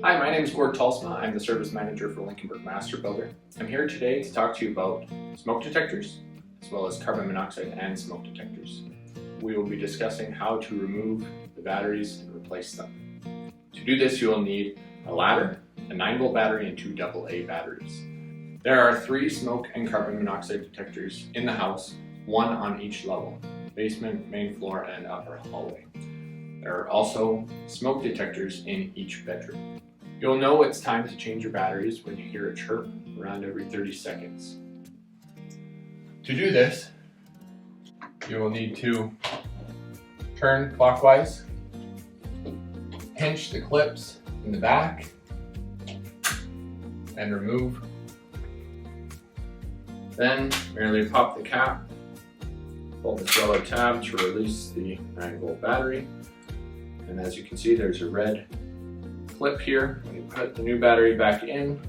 Hi, my name is Gord. I'm the service manager for Lincolnburg Master Builder. I'm here today to talk to you about smoke detectors, as well as carbon monoxide and smoke detectors. We will be discussing how to remove the batteries and replace them. To do this, you will need a ladder, a 9-volt battery, and 2 AA batteries. There are 3 smoke and carbon monoxide detectors in the house, 1 on each level: basement, main floor, and upper hallway. There are also smoke detectors in each bedroom. You'll know it's time to change your batteries when you hear a chirp around every 30 seconds. To do this, you will need to turn clockwise, pinch the clips in the back, and remove. Then merely pop the cap, pull this yellow tab to release the 9-volt battery. And as you can see, there's a red clip here. When you put the new battery back in,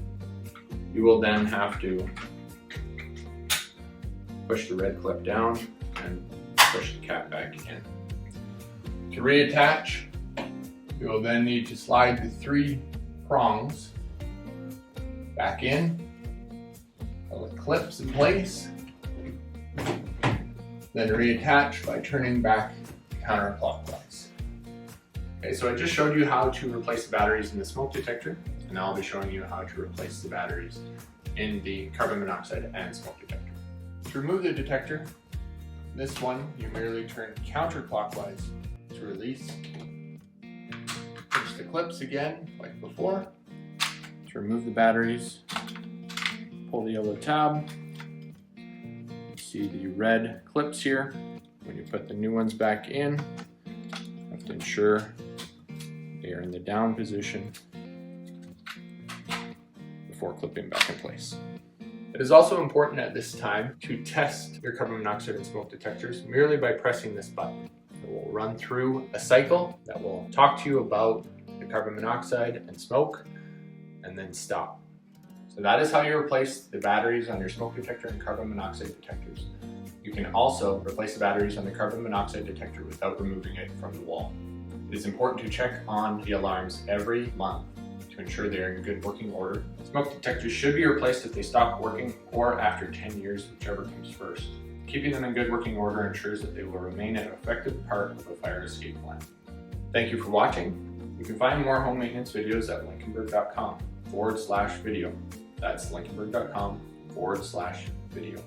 you will then have to push the red clip down and push the cap back in. To reattach, you will then need to slide the 3 prongs back in with clips in place, then reattach by turning back counterclockwise. Okay, so I just showed you how to replace the batteries in the smoke detector, and now I'll be showing you how to replace the batteries in the carbon monoxide and smoke detector. To remove the detector, this one you merely turn counterclockwise to release. Push the clips again like before. To remove the batteries, pull the yellow tab. You see the red clips here. When you put the new ones back in, you have to ensure they are in the down position before clipping back in place. It is also important at this time to test your carbon monoxide and smoke detectors merely by pressing this button. It will run through a cycle that will talk to you about the carbon monoxide and smoke and then stop. So that is how you replace the batteries on your smoke detector and carbon monoxide detectors. You can also replace the batteries on the carbon monoxide detector without removing it from the wall. It is important to check on the alarms every month to ensure they are in good working order. Smoke detectors should be replaced if they stop working or after 10 years, whichever comes first. Keeping them in good working order ensures that they will remain an effective part of a fire escape plan. Thank you for watching. You can find more home maintenance videos at lincolnburg.com/video. That's lincolnburg.com/video.